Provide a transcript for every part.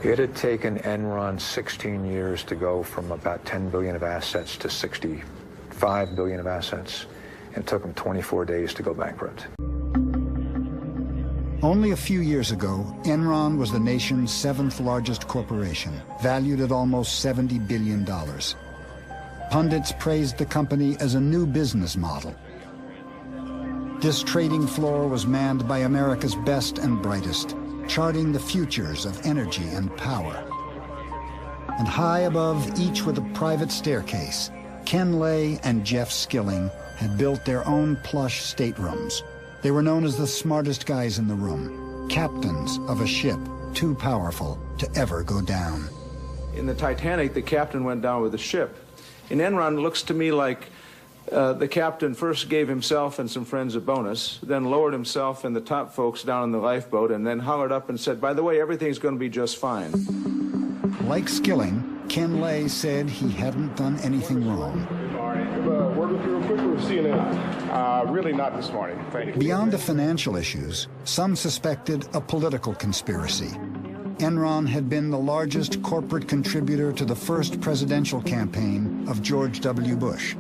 It had taken Enron 16 years to go from about 10 billion of assets to 65 billion of assets. It took them 24 days to go bankrupt. Only a few years ago, Enron was the nation's 7th largest corporation, valued at almost $70 billion. Pundits praised the company as a new business model. This trading floor was manned by America's best and brightest, charting the futures of energy and power. And high above each with a private staircase, Ken Lay and Jeff Skilling had built their own plush staterooms. They were known as the smartest guys in the room, captains of a ship too powerful to ever go down. In the Titanic, the captain went down with the ship. In Enron, it looks to me like the captain first gave himself and some friends a bonus, then lowered himself and the top folks down in the lifeboat, and then hollered up and said, by the way, everything's going to be just fine. Like Skilling, Ken Lay said he hadn't done anything wrong. Word with you real quick with CNN. Really not this morning. Thank you. Beyond the financial issues, some suspected a political conspiracy. Enron had been the largest corporate contributor to the first presidential campaign of George W. Bush.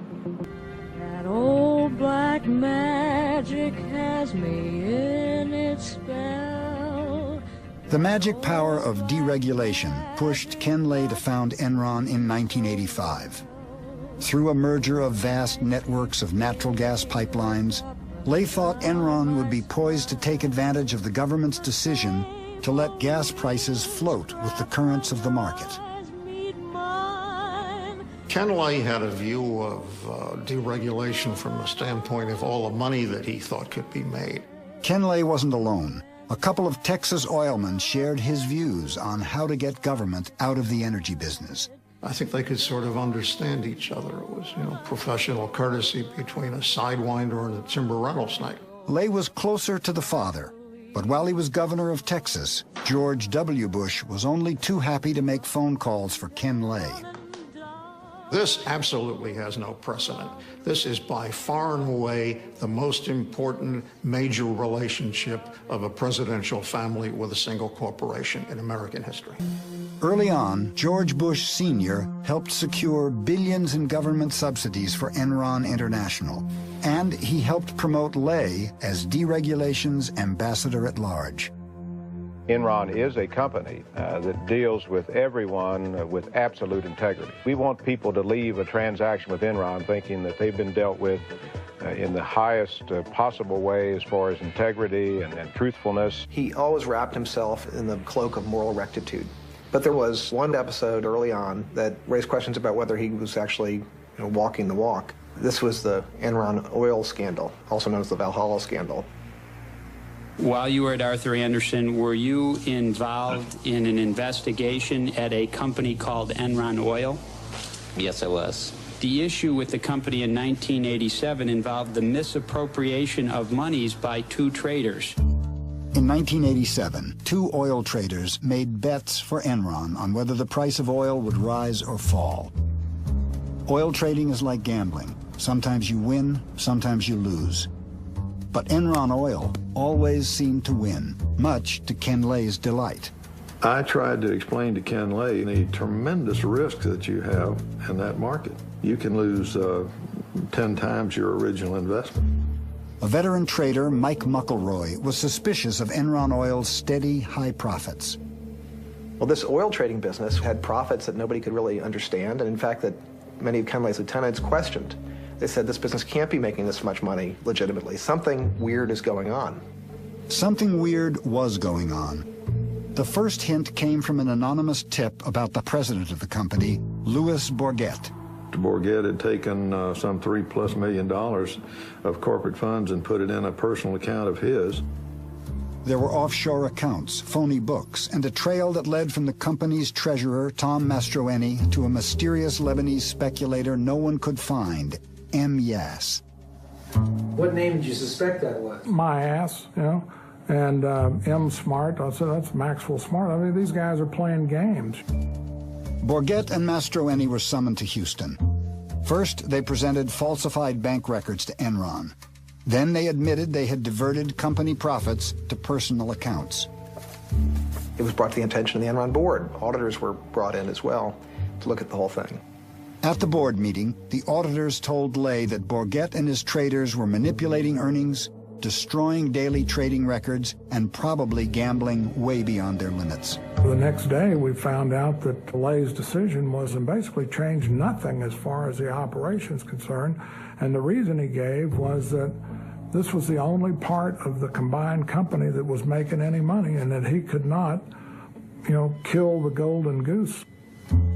That old black magic has me in its spell. The magic power of deregulation pushed Ken Lay to found Enron in 1985. Through a merger of vast networks of natural gas pipelines, Lay thought Enron would be poised to take advantage of the government's decision to let gas prices float with the currents of the market. Ken Lay had a view of deregulation from the standpoint of all the money that he thought could be made. Ken Lay wasn't alone. A couple of Texas oilmen shared his views on how to get government out of the energy business. I think they could sort of understand each other. It was, professional courtesy between a sidewinder and a timber rattlesnake. Lay was closer to the father, but while he was governor of Texas, George W. Bush was only too happy to make phone calls for Ken Lay. This absolutely has no precedent. This is by far and away the most important major relationship of a presidential family with a single corporation in American history. Early on, George Bush Sr. helped secure billions in government subsidies for Enron International, and he helped promote Lay as deregulation's ambassador at large. Enron is a company that deals with everyone with absolute integrity. We want people to leave a transaction with Enron thinking that they've been dealt with in the highest possible way as far as integrity and truthfulness. He always wrapped himself in the cloak of moral rectitude. But there was one episode early on that raised questions about whether he was actually walking the walk. This was the Enron oil scandal, also known as the Valhalla scandal. While you were at Arthur Andersen, were you involved in an investigation at a company called Enron Oil? Yes, I was. The issue with the company in 1987 involved the misappropriation of monies by two traders. In 1987, two oil traders made bets for Enron on whether the price of oil would rise or fall. Oil trading is like gambling. Sometimes you win, sometimes you lose. But Enron Oil always seemed to win, much to Ken Lay's delight. I tried to explain to Ken Lay the tremendous risk that you have in that market. You can lose 10 times your original investment. A veteran trader, Mike Muckleroy, was suspicious of Enron Oil's steady, high profits. Well, this oil trading business had profits that nobody could really understand, and in fact that many of Ken Lay's lieutenants questioned. They said this business can't be making this much money legitimately. Something weird is going on. Something weird was going on. The first hint came from an anonymous tip about the president of the company, Louis Bourget. Bourget had taken some $3+ million of corporate funds and put it in a personal account of his. There were offshore accounts, phony books, and a trail that led from the company's treasurer, Tom Mastroeni, to a mysterious Lebanese speculator no one could find, M. Yass. What name did you suspect that was? My ass, and M. Smart. I said, that's Maxwell Smart. I mean, these guys are playing games. Bourget and Mastroeni were summoned to Houston. First, they presented falsified bank records to Enron. Then they admitted they had diverted company profits to personal accounts. It was brought to the attention of the Enron board. Auditors were brought in as well to look at the whole thing. At the board meeting, the auditors told Lay that Bourget and his traders were manipulating earnings, destroying daily trading records, and probably gambling way beyond their limits. The next day, we found out that Lay's decision was and basically changed nothing as far as the operation's concerned, and the reason he gave was that this was the only part of the combined company that was making any money, and that he could not, kill the golden goose.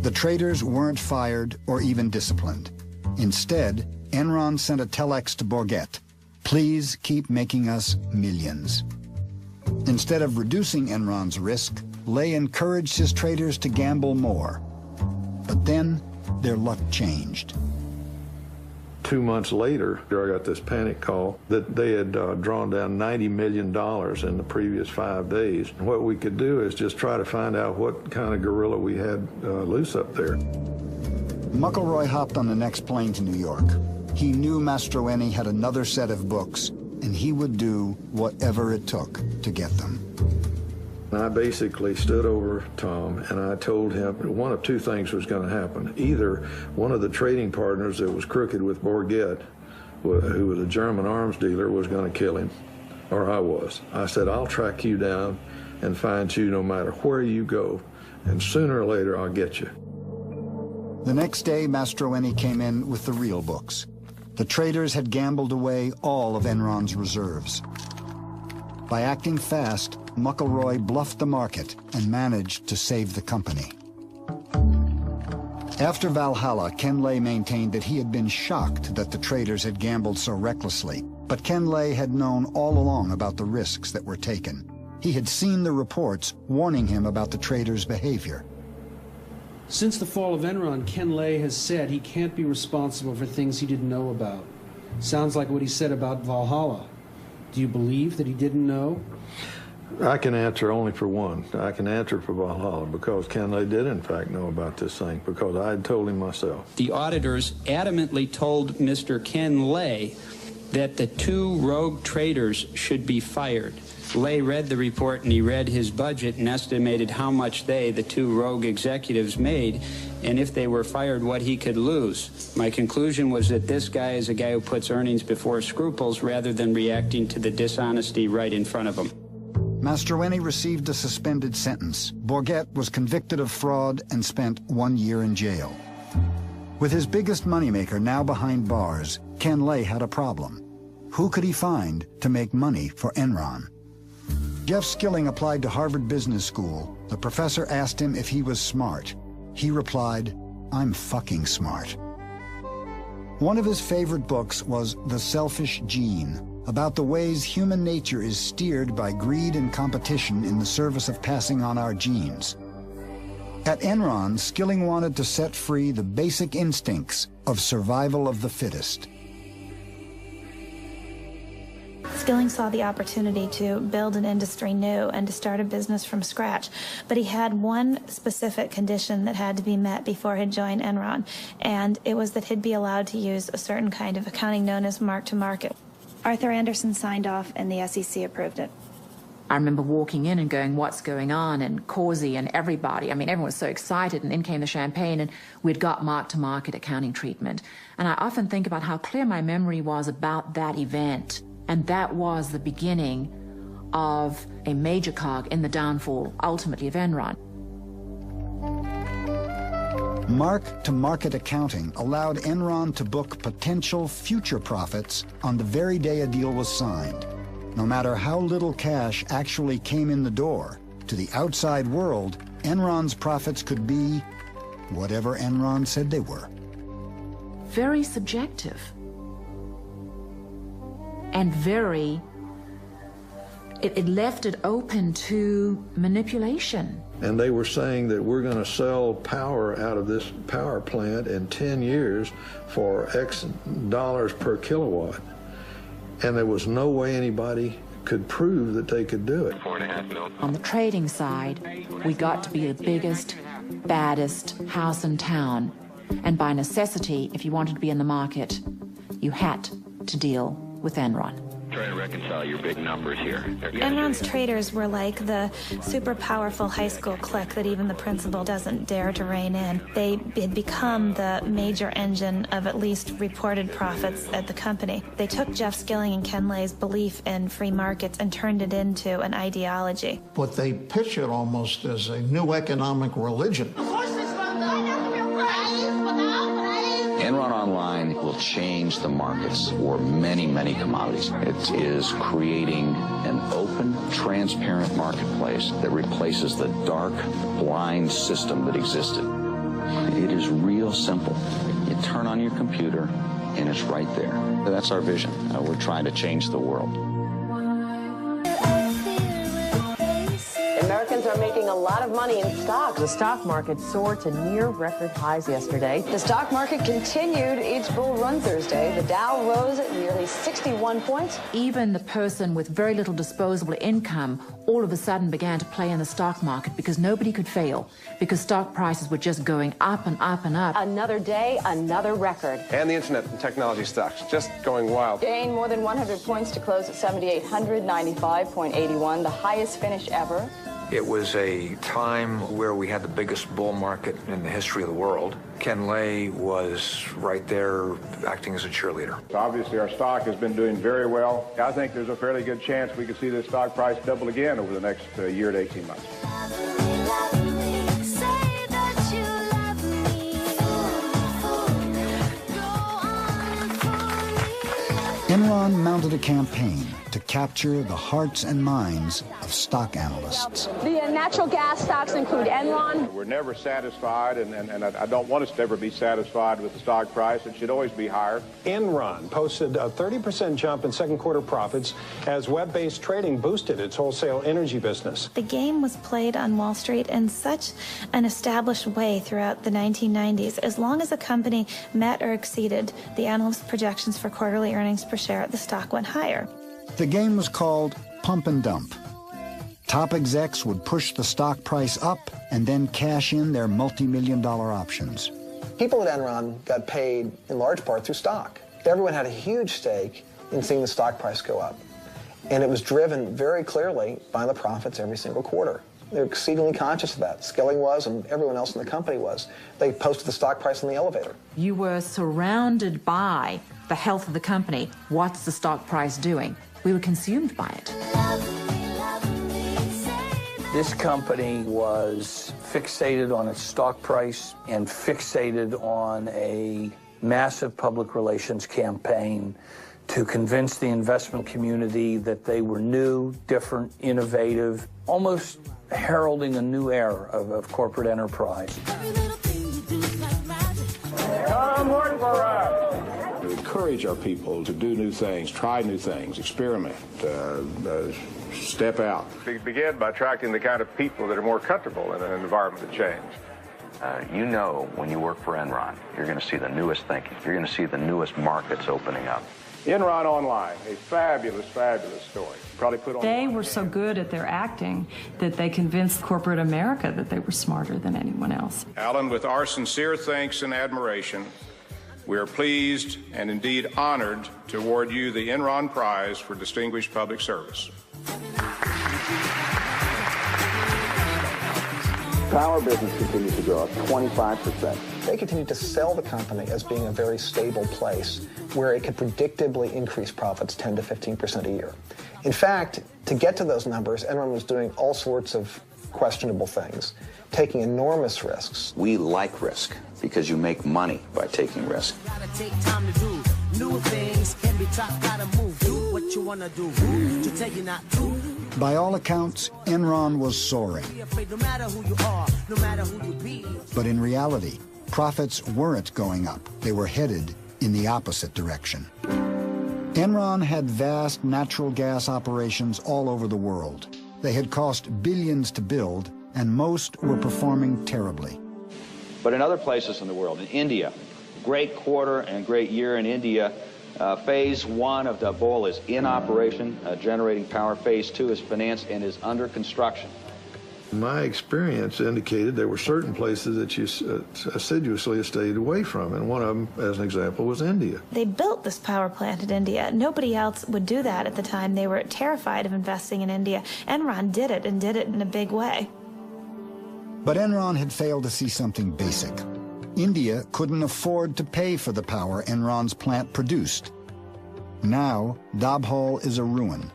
The traders weren't fired or even disciplined. Instead, Enron sent a telex to Bourget. Please keep making us millions. Instead of reducing Enron's risk, Lay encouraged his traders to gamble more. But then, their luck changed. 2 months later, I got this panic call that they had drawn down $90 million in the previous 5 days. And what we could do is just try to find out what kind of gorilla we had loose up there. McElroy hopped on the next plane to New York. He knew Mastroeni had another set of books, and he would do whatever it took to get them. I basically stood over Tom and I told him one of two things was going to happen. Either one of the trading partners that was crooked with Bourget, who was a German arms dealer, was going to kill him, or I was. I said, I'll track you down and find you no matter where you go, and sooner or later I'll get you. The next day, Mastroeni came in with the real books. The traders had gambled away all of Enron's reserves. By acting fast, McElroy bluffed the market and managed to save the company. After Valhalla, Ken Lay maintained that he had been shocked that the traders had gambled so recklessly, but Ken Lay had known all along about the risks that were taken. He had seen the reports warning him about the traders' behavior. Since the fall of Enron, Ken Lay has said he can't be responsible for things he didn't know about. Sounds like what he said about Valhalla. Do you believe that he didn't know? I can answer only for one. I can answer for Valhalla, because Ken Lay did in fact know about this thing, because I had told him myself. The auditors adamantly told Mr. Ken Lay that the 2 rogue traders should be fired. Lay read the report and he read his budget and estimated how much the 2 rogue executives made, and if they were fired, what he could lose. My conclusion was that this guy is a guy who puts earnings before scruples rather than reacting to the dishonesty right in front of him. Mastroeni received a suspended sentence. Bourget was convicted of fraud and spent 1 year in jail. With his biggest moneymaker now behind bars, Ken Lay had a problem. Who could he find to make money for Enron? Jeff Skilling applied to Harvard Business School. The professor asked him if he was smart. He replied, "I'm fucking smart." One of his favorite books was The Selfish Gene, about the ways human nature is steered by greed and competition in the service of passing on our genes. At Enron, Skilling wanted to set free the basic instincts of survival of the fittest. Skilling saw the opportunity to build an industry new and to start a business from scratch, but he had one specific condition that had to be met before he'd join Enron, and it was that he'd be allowed to use a certain kind of accounting known as mark-to-market. Arthur Andersen signed off and the SEC approved it. I remember walking in and going, what's going on? And Causey and everybody, everyone was so excited, and in came the champagne, and we'd got mark-to-market accounting treatment. And I often think about how clear my memory was about that event. And that was the beginning of a major cog in the downfall, ultimately, of Enron. Mark-to-market accounting allowed Enron to book potential future profits on the very day a deal was signed. No matter how little cash actually came in the door, to the outside world, Enron's profits could be whatever Enron said they were. Very subjective. And very, it left it open to manipulation. And they were saying that we're going to sell power out of this power plant in 10 years for X dollars per kilowatt. And there was no way anybody could prove that they could do it. On the trading side, we got to be the biggest, baddest house in town. And by necessity, if you wanted to be in the market, you had to deal with Enron. Try to reconcile your big numbers here. Enron's traders were like the super powerful high school clique that even the principal doesn't dare to rein in. They had become the major engine of at least reported profits at the company. They took Jeff Skilling and Ken Lay's belief in free markets and turned it into an ideology. But they pitch it almost as a new economic religion. Enron Online will change the markets for many, many commodities. It is creating an open, transparent marketplace that replaces the dark, blind system that existed. It is real simple. You turn on your computer, and it's right there. That's our vision. We're trying to change the world. Americans are making a lot of money in stocks. The stock market soared to near record highs yesterday. The stock market continued its bull run Thursday. The Dow rose at nearly 61 points. Even the person with very little disposable income all of a sudden began to play in the stock market because nobody could fail, because stock prices were just going up and up and up. Another day, another record. And the internet and technology stocks just going wild. Gained more than 100 points to close at 7,895.81, the highest finish ever. It was a time where we had the biggest bull market in the history of the world. Ken Lay was right there acting as a cheerleader. Obviously, our stock has been doing very well. I think there's a fairly good chance we could see this stock price double again over the next year to 18 months. Enron mounted a campaign to capture the hearts and minds of stock analysts. The natural gas stocks include Enron. We're never satisfied, and I don't want us to ever be satisfied with the stock price. It should always be higher. Enron posted a 30% jump in second quarter profits as web-based trading boosted its wholesale energy business. The game was played on Wall Street in such an established way throughout the 1990s. As long as a company met or exceeded the analyst projections for quarterly earnings per share, the stock went higher. The game was called pump and dump. Top execs would push the stock price up and then cash in their multi-million-dollar options. People at Enron got paid in large part through stock. Everyone had a huge stake in seeing the stock price go up. And it was driven very clearly by the profits every single quarter. They were exceedingly conscious of that. Skilling was, and everyone else in the company was. They posted the stock price in the elevator. You were surrounded by the health of the company. What's the stock price doing? We were consumed by it. This company was fixated on its stock price and fixated on a massive public relations campaign to convince the investment community that they were new, different, innovative, almost heralding a new era of corporate enterprise. Come work for us. We encourage our people to do new things, try new things, experiment, step out. We begin by attracting the kind of people that are more comfortable in an environment of change. You know when you work for Enron, you're going to see the newest thinking. You're going to see the newest markets opening up. Enron Online, a fabulous, fabulous story. Probably put on. They were so good at their acting that they convinced corporate America that they were smarter than anyone else. Alan, with our sincere thanks and admiration, we are pleased and indeed honored to award you the Enron Prize for Distinguished Public Service. Power business continues to grow at 25%. They continued to sell the company as being a very stable place where it could predictably increase profits 10 to 15% a year. In fact, to get to those numbers, Enron was doing all sorts of questionable things, taking enormous risks. We like risk because you make money by taking risk. Gotta take time to do new things, can be tough, gotta move, do what you wanna do, to tell you not to. By all accounts, Enron was soaring. No matter who you are, no matter who you be. But in reality, profits weren't going up. They were headed in the opposite direction. Enron had vast natural gas operations all over the world. They had cost billions to build, and most were performing terribly. But in other places in the world, in India, great quarter and great year in India. Phase 1 of Dabhol is in operation, generating power. Phase 2 is financed and is under construction. My experience indicated there were certain places that you assiduously stayed away from, and one of them, as an example, was India. They built this power plant in India. Nobody else would do that at the time. They were terrified of investing in India. Enron did it, and did it in a big way. But Enron had failed to see something basic. India couldn't afford to pay for the power Enron's plant produced. Now, Dabhol is a ruin.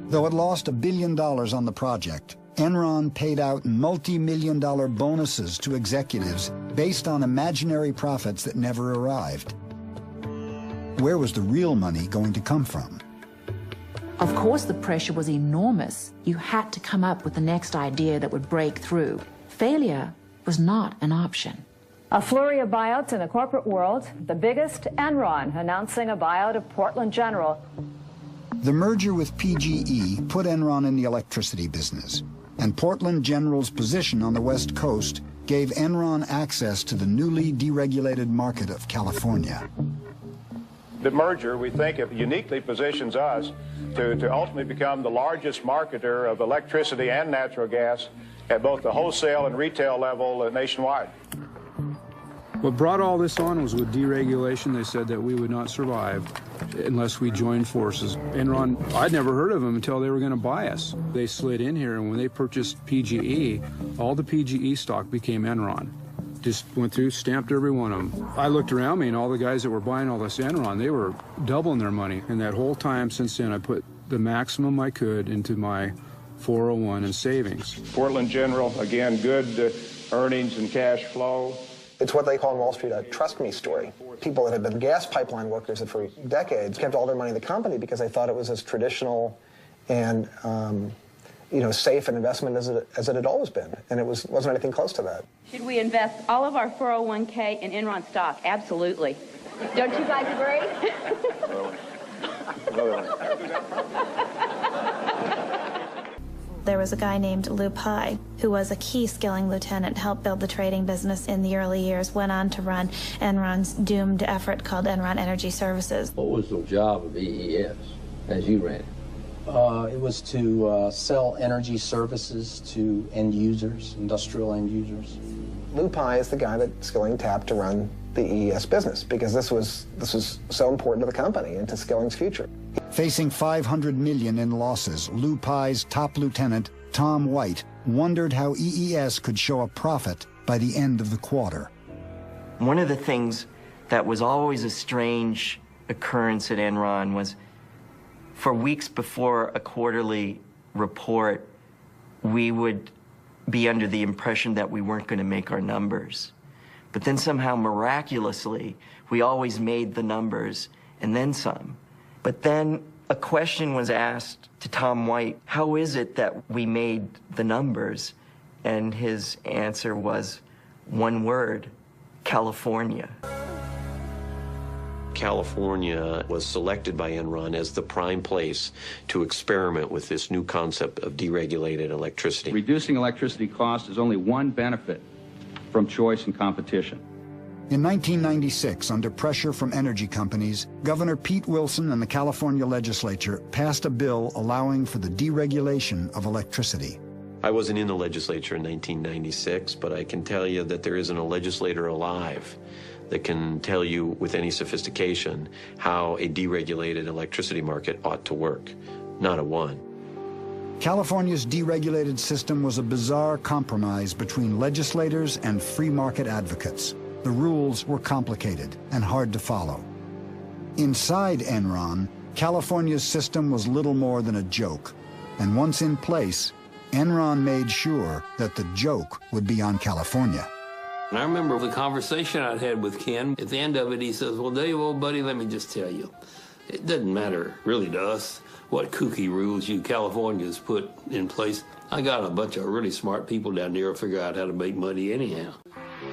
Though it lost $1 billion on the project, Enron paid out multi-million-dollar bonuses to executives based on imaginary profits that never arrived. Where was the real money going to come from? Of course, the pressure was enormous. You had to come up with the next idea that would break through. Failure was not an option. A flurry of buyouts in the corporate world, the biggest, Enron, announcing a buyout of Portland General. The merger with PGE put Enron in the electricity business, and Portland General's position on the West Coast gave Enron access to the newly deregulated market of California. The merger, we think, it uniquely positions us to ultimately become the largest marketer of electricity and natural gas at both the wholesale and retail level nationwide. What brought all this on was with deregulation. They said that we would not survive unless we joined forces. Enron, I'd never heard of them until they were going to buy us. They slid in here, and when they purchased PGE, all the PGE stock became Enron. Just went through, stamped every one of them. I looked around me, and all the guys that were buying all this Enron, they were doubling their money. And that whole time since then, I put the maximum I could into my 401 and savings. Portland General, again, good earnings and cash flow. It's what they call in Wall Street a trust me story. People that had been gas pipeline workers for decades kept all their money in the company because they thought it was as traditional and safe an investment as it had always been, and it wasn't anything close to that. Should we invest all of our 401k in Enron stock? Absolutely. Don't you guys agree? There was a guy named Lou Pai, who was a key skilling lieutenant, helped build the trading business in the early years, went on to run Enron's doomed effort called Enron Energy Services. What was the job of EES as you ran it? It was to sell energy services to end users, industrial end users. Lou Pai is the guy that Skilling tapped to run the EES business because this was so important to the company and to Skilling's future. Facing $500 million in losses, Lou Pai's top lieutenant, Tom White, wondered how EES could show a profit by the end of the quarter. One of the things that was always a strange occurrence at Enron was for weeks before a quarterly report, we would be under the impression that we weren't going to make our numbers. But then somehow, miraculously, we always made the numbers and then some. But then a question was asked to Tom White, how is it that we made the numbers? And his answer was one word, California. California was selected by Enron as the prime place to experiment with this new concept of deregulated electricity. Reducing electricity costs is only one benefit from choice and competition. In 1996, under pressure from energy companies, Governor Pete Wilson and the California legislature passed a bill allowing for the deregulation of electricity. I wasn't in the legislature in 1996, but I can tell you that there isn't a legislator alive that can tell you with any sophistication how a deregulated electricity market ought to work. Not a one. California's deregulated system was a bizarre compromise between legislators and free market advocates. The rules were complicated and hard to follow. Inside Enron, California's system was little more than a joke. And once in place, Enron made sure that the joke would be on California. And I remember the conversation I'd had with Ken. At the end of it, he says, well, Dave, old buddy, let me just tell you, it doesn't matter really to us what kooky rules you Californians put in place. I got a bunch of really smart people down there who figure out how to make money anyhow.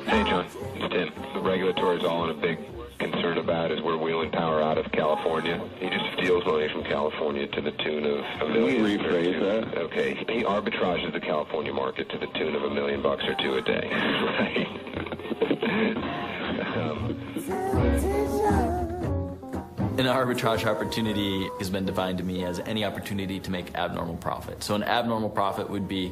Hey, John, it's Tim. The regulator is all in a big concern about is we're wheeling power out of California. He just steals money from California to the tune of $1 million. Can you rephrase that? Okay. He arbitrages the California market to the tune of $1 million or $2 a day. Right. An arbitrage opportunity has been defined to me as any opportunity to make abnormal profit. So an abnormal profit would be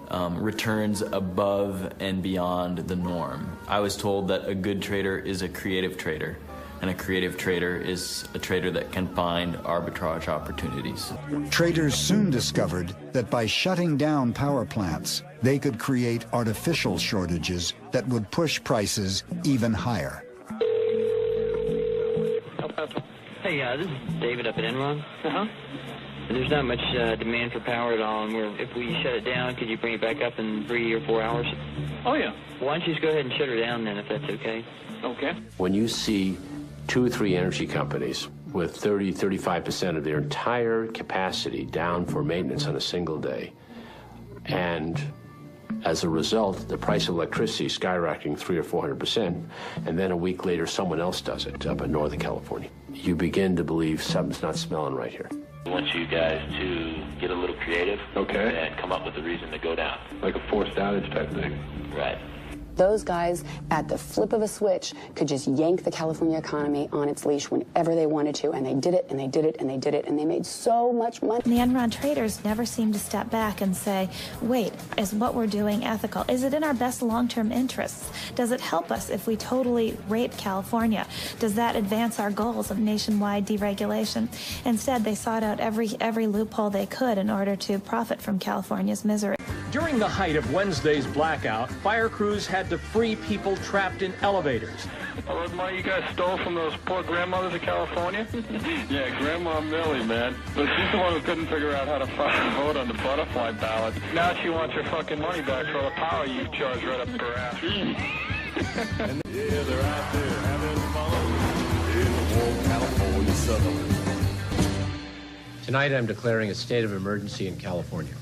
returns above and beyond the norm. I was told that a good trader is a creative trader, and a creative trader is a trader that can find arbitrage opportunities. Traders soon discovered that by shutting down power plants, they could create artificial shortages that would push prices even higher. Hey, this is David up at Enron. There's not much demand for power at all, and if we shut it down, could you bring it back up in 3 or 4 hours? Oh, yeah. Why don't you just go ahead and shut her down then, if that's okay? Okay. When you see 2 or 3 energy companies with 30-35% of their entire capacity down for maintenance on a single day, and as a result, the price of electricity skyrocketing 300 or 400%, and then a week later someone else does it up in Northern California, you begin to believe something's not smelling right here. I want you guys to get a little creative, and come up with a reason to go down. Like a forced outage type thing. Right. Those guys, at the flip of a switch, could just yank the California economy on its leash whenever they wanted to, and they did it, and they did it, and they did it, and they made so much money. The Enron traders never seem to step back and say, wait, is what we're doing ethical? Is it in our best long-term interests? Does it help us if we totally rape California? Does that advance our goals of nationwide deregulation? Instead, they sought out every loophole they could in order to profit from California's misery. During the height of Wednesday's blackout, fire crews had to free people trapped in elevators. All the money you guys stole from those poor grandmothers of California? Yeah, Grandma Millie, man. But she's the one who couldn't figure out how to fucking vote on the butterfly ballot. Now she wants her fucking money back for all the power you charged right up her ass. Yeah, they're out there having fun in the warm California Sutherland. Tonight I'm declaring a state of emergency in California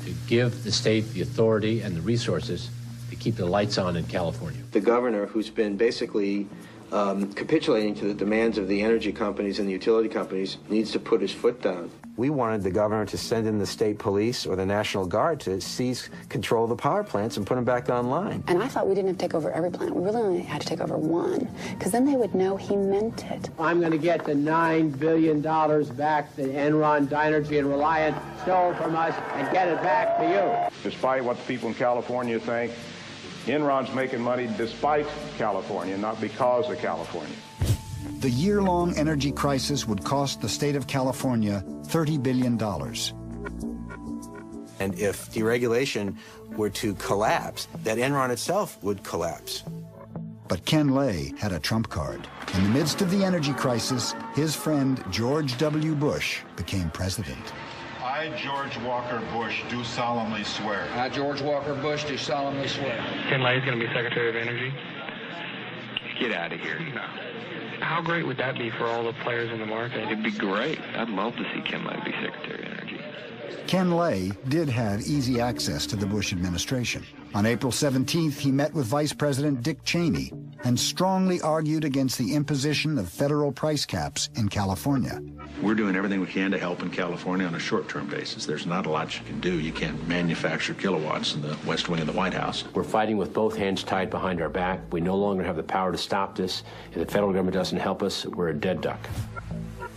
to give the state the authority and the resources to keep the lights on in California. The governor, who's been basically capitulating to the demands of the energy companies and the utility companies, needs to put his foot down. We wanted the governor to send in the state police or the National Guard to seize control of the power plants and put them back online. And I thought we didn't have to take over every plant. We really only had to take over one, because then they would know he meant it. I'm going to get the $9 billion back that Enron, Dynergy, and Reliant stole from us and get it back to you. Despite what the people in California think, Enron's making money despite California, not because of California. The year-long energy crisis would cost the state of California $30 billion. And if deregulation were to collapse, that Enron itself would collapse. But Ken Lay had a trump card. In the midst of the energy crisis, his friend George W. Bush became president. I, George Walker Bush, do solemnly swear. I, George Walker Bush, do solemnly swear. Ken Lay is going to be Secretary of Energy? Get out of here. No. How great would that be for all the players in the market? It'd be great. I'd love to see Ken Lay be Secretary of Energy. Ken Lay did have easy access to the Bush administration. On April 17th, he met with Vice President Dick Cheney and strongly argued against the imposition of federal price caps in California. We're doing everything we can to help in California on a short-term basis. There's not a lot you can do. You can't manufacture kilowatts in the West Wing of the White House. We're fighting with both hands tied behind our back. We no longer have the power to stop this. If the federal government doesn't help us, we're a dead duck.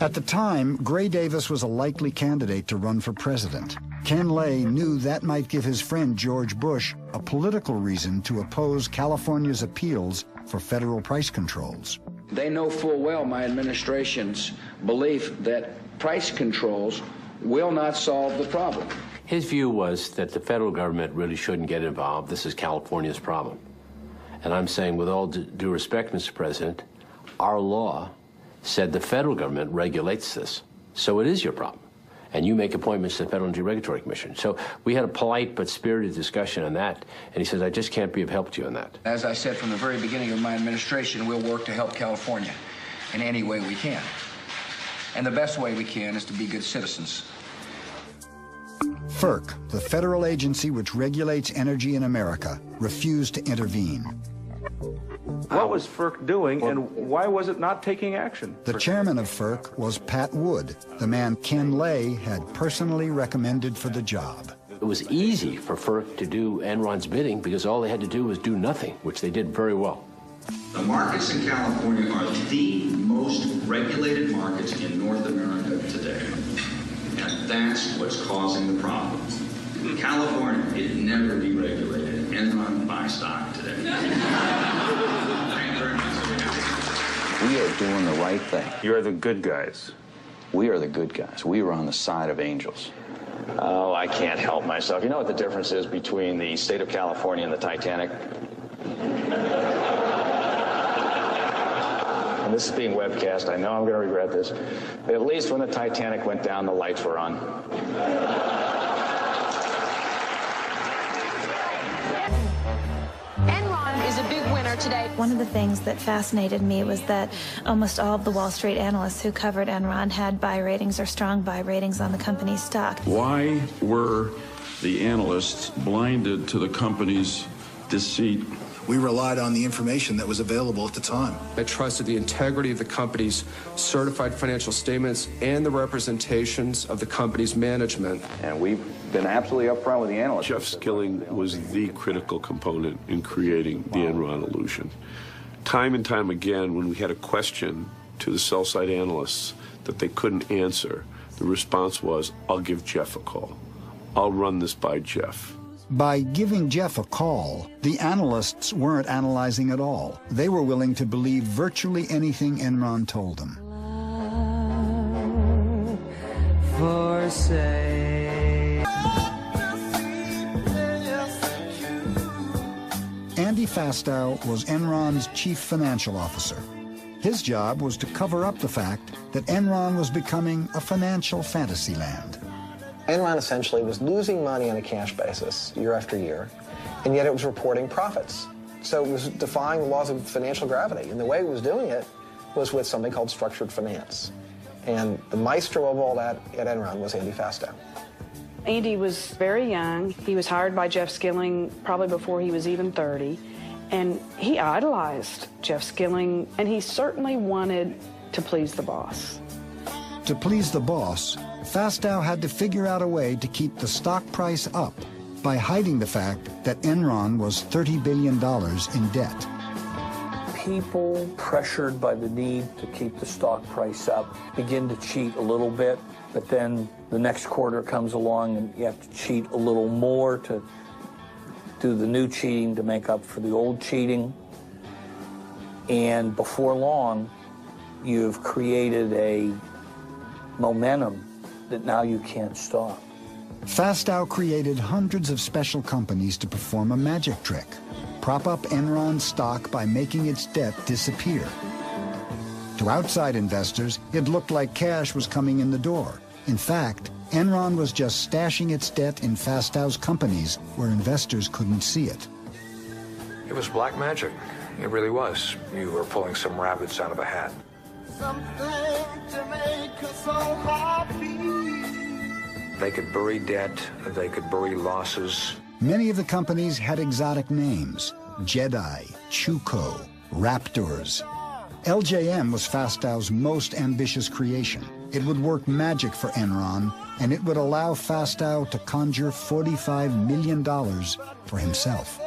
At the time, Gray Davis was a likely candidate to run for president. Ken Lay knew that might give his friend George Bush a political reason to oppose California's appeals for federal price controls. They know full well my administration's belief that price controls will not solve the problem. His view was that the federal government really shouldn't get involved. This is California's problem. And I'm saying, with all due respect, Mr. President, our law said the federal government regulates this. So it is your problem. And you make appointments to the Federal Energy Regulatory Commission. So we had a polite but spirited discussion on that. And he says, I just can't be of help to you on that. As I said from the very beginning of my administration, we'll work to help California in any way we can. And the best way we can is to be good citizens. FERC, the federal agency which regulates energy in America, refused to intervene. What was FERC doing, and why was it not taking action? The chairman of FERC was Pat Wood, the man Ken Lay had personally recommended for the job. It was easy for FERC to do Enron's bidding because all they had to do was do nothing, which they did very well. The markets in California are the most regulated markets in North America today. And that's what's causing the problem. California is never deregulated. Enron buy stock today. Thank you very much. We are doing the right thing. You're the good guys. We are the good guys. We are on the side of angels. Oh, I can't help myself. You know what the difference is between the state of California and the Titanic? And this is being webcast. I know I'm going to regret this. But at least when the Titanic went down, the lights were on. Enron is a big winner today. One of the things that fascinated me was that almost all of the Wall Street analysts who covered Enron had buy ratings or strong buy ratings on the company's stock. Why were the analysts blinded to the company's deceit? We relied on the information that was available at the time. I trusted the integrity of the company's certified financial statements and the representations of the company's management. And we've been absolutely upfront with the analysts. Jeff Skilling was the critical component in creating the Enron illusion. Time and time again, when we had a question to the sell-side analysts that they couldn't answer, the response was, I'll give Jeff a call. I'll run this by Jeff. By giving Jeff a call, the analysts weren't analyzing at all. They were willing to believe virtually anything Enron told them. Andy Fastow was Enron's chief financial officer. His job was to cover up the fact that Enron was becoming a financial fantasy land. Enron essentially was losing money on a cash basis year after year, and yet it was reporting profits. So it was defying the laws of financial gravity, and the way it was doing it was with something called structured finance. And the maestro of all that at Enron was Andy Fastow. Andy was very young. He was hired by Jeff Skilling probably before he was even 30, and he idolized Jeff Skilling, and he certainly wanted to please the boss. To please the boss, Fastow had to figure out a way to keep the stock price up by hiding the fact that Enron was $30 billion in debt. People pressured by the need to keep the stock price up begin to cheat a little bit, but then the next quarter comes along and you have to cheat a little more to do the new cheating to make up for the old cheating. And before long, you've created a momentum that now you can't stop. Fastow created hundreds of special companies to perform a magic trick, prop up Enron's stock by making its debt disappear. To outside investors, it looked like cash was coming in the door. In fact, Enron was just stashing its debt in Fastow's companies where investors couldn't see it. It was black magic. It really was. You were pulling some rabbits out of a hat. They could bury debt, they could bury losses. Many of the companies had exotic names: Jedi, Chuko, Raptors. LJM was Fastow's most ambitious creation. It would work magic for Enron, and it would allow Fastow to conjure $45 million for himself.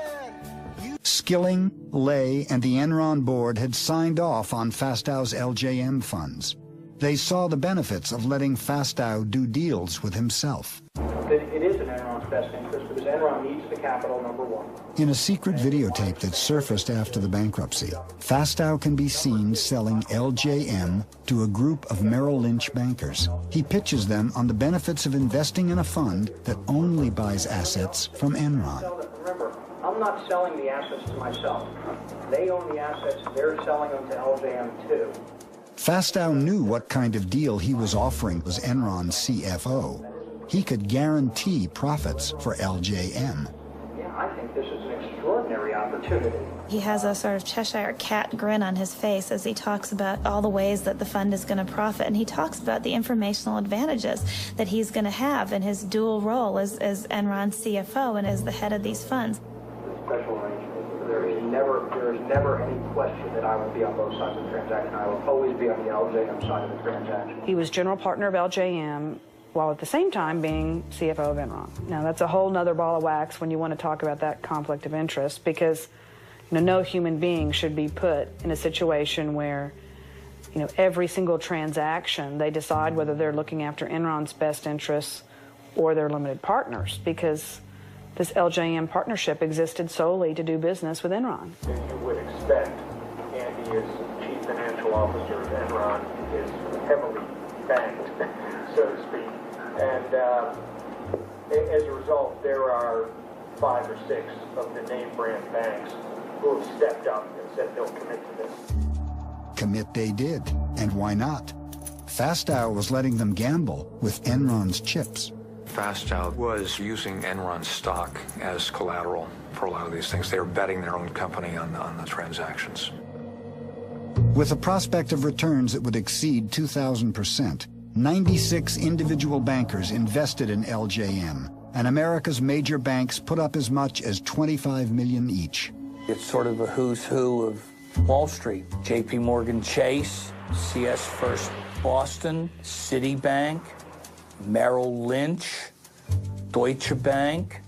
Skilling, Lay, and the Enron board had signed off on Fastow's LJM funds. They saw the benefits of letting Fastow do deals with himself. It is in Enron's best interest because Enron needs the capital, number one. In a secret videotape that surfaced after the bankruptcy, Fastow can be seen selling LJM to a group of Merrill Lynch bankers. He pitches them on the benefits of investing in a fund that only buys assets from Enron. Remember, I'm not selling the assets to myself. They own the assets, they're selling them to LJM too. Fastow knew what kind of deal he was offering was Enron's CFO. He could guarantee profits for LJM. Yeah, I think this is an extraordinary opportunity. He has a sort of Cheshire cat grin on his face as he talks about all the ways that the fund is going to profit, and he talks about the informational advantages that he's going to have in his dual role as Enron's CFO and as the head of these funds. Special arrangement. There is never any question that I will be on both sides of the transaction. I will always be on the LJM side of the transaction. He was general partner of LJM, while at the same time being CFO of Enron. Now, that's a whole nother ball of wax when you want to talk about that conflict of interest, because No human being should be put in a situation where, every single transaction they decide whether they're looking after Enron's best interests or their limited partners, because this LJM partnership existed solely to do business with Enron. You would expect Andy, as Chief Financial Officer of Enron, is heavily banked, so to speak. And as a result, there are 5 or 6 of the name brand banks who have stepped up and said they'll commit to this. Commit they did, and why not? Fastow was letting them gamble with Enron's chips. Fastow was using Enron stock as collateral for a lot of these things. They were betting their own company on the transactions. With a prospect of returns that would exceed 2,000%, 96 individual bankers invested in LJM, and America's major banks put up as much as $25 million each. It's sort of a who's who of Wall Street. J.P. Morgan Chase, CS First Boston, Citibank, Merrill Lynch, Deutsche Bank.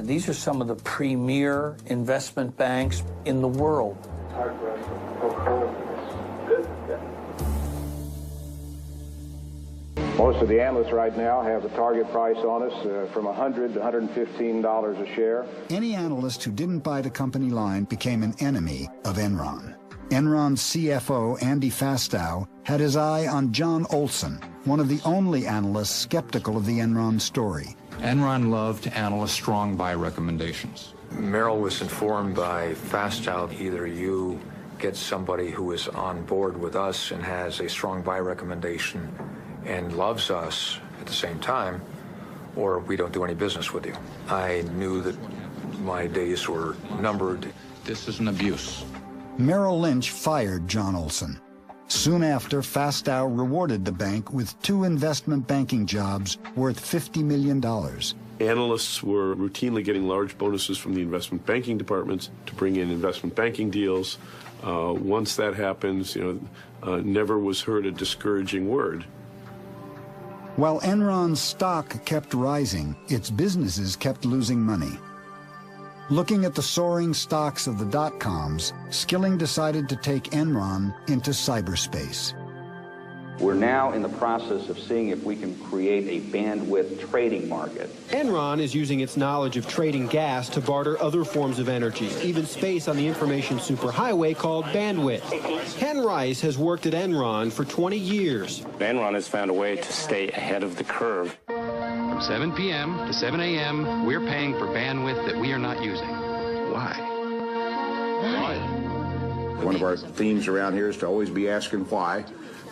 These are some of the premier investment banks in the world. Most of the analysts right now have the target price on us from $100 to $115 a share. Any analyst who didn't buy the company line became an enemy of Enron. Enron's CFO, Andy Fastow, had his eye on John Olson, one of the only analysts skeptical of the Enron story. Enron loved analysts' strong buy recommendations. Merrill was informed by Fastow, either you get somebody who is on board with us and has a strong buy recommendation and loves us at the same time, or we don't do any business with you. I knew that my days were numbered. This is an abuse. Merrill Lynch fired John Olson. Soon after, Fastow rewarded the bank with 2 investment banking jobs worth $50 million. Analysts were routinely getting large bonuses from the investment banking departments to bring in investment banking deals. Once that happens, never was heard a discouraging word. While Enron's stock kept rising, its businesses kept losing money. Looking at the soaring stocks of the dot-coms, Skilling decided to take Enron into cyberspace. We're now in the process of seeing if we can create a bandwidth trading market. Enron is using its knowledge of trading gas to barter other forms of energy, even space on the information superhighway called bandwidth. Ken Rice has worked at Enron for 20 years. Enron has found a way to stay ahead of the curve. From 7 p.m. to 7 a.m., we're paying for bandwidth that we are not using. Why? Why? One of our themes around here is to always be asking why.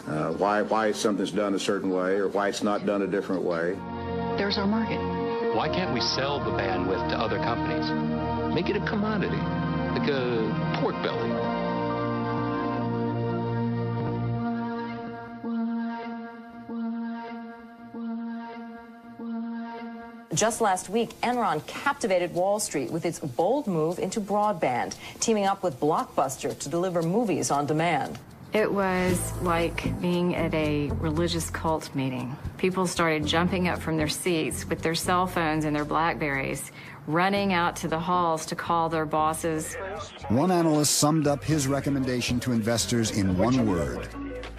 Why something's done a certain way or why it's not done a different way. There's our market. Why can't we sell the bandwidth to other companies? Make it a commodity, like a pork belly. Just last week, Enron captivated Wall Street with its bold move into broadband, teaming up with Blockbuster to deliver movies on demand. It was like being at a religious cult meeting. People started jumping up from their seats with their cell phones and their BlackBerries, running out to the halls to call their bosses. One analyst summed up his recommendation to investors in one word: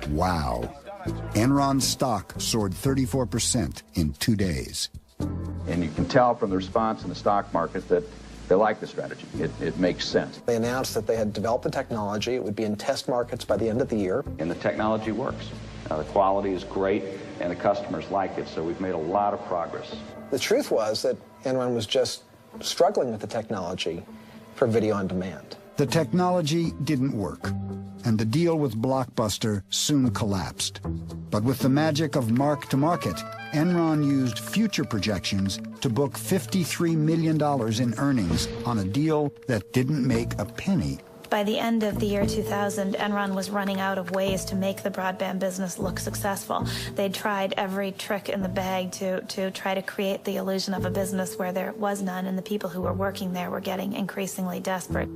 wow. Enron's stock soared 34% in 2 days. And you can tell from the response in the stock market that they like the strategy. It makes sense. They announced that they had developed the technology. It would be in test markets by the end of the year. And the technology works. The quality is great, and the customers like it, so we've made a lot of progress. The truth was that Enron was just struggling with the technology for video on demand. The technology didn't work, and the deal with Blockbuster soon collapsed. But with the magic of mark-to-market, Enron used future projections to book $53 million in earnings on a deal that didn't make a penny. By the end of the year 2000, Enron was running out of ways to make the broadband business look successful. They'd tried every trick in the bag to try to create the illusion of a business where there was none, and the people who were working there were getting increasingly desperate.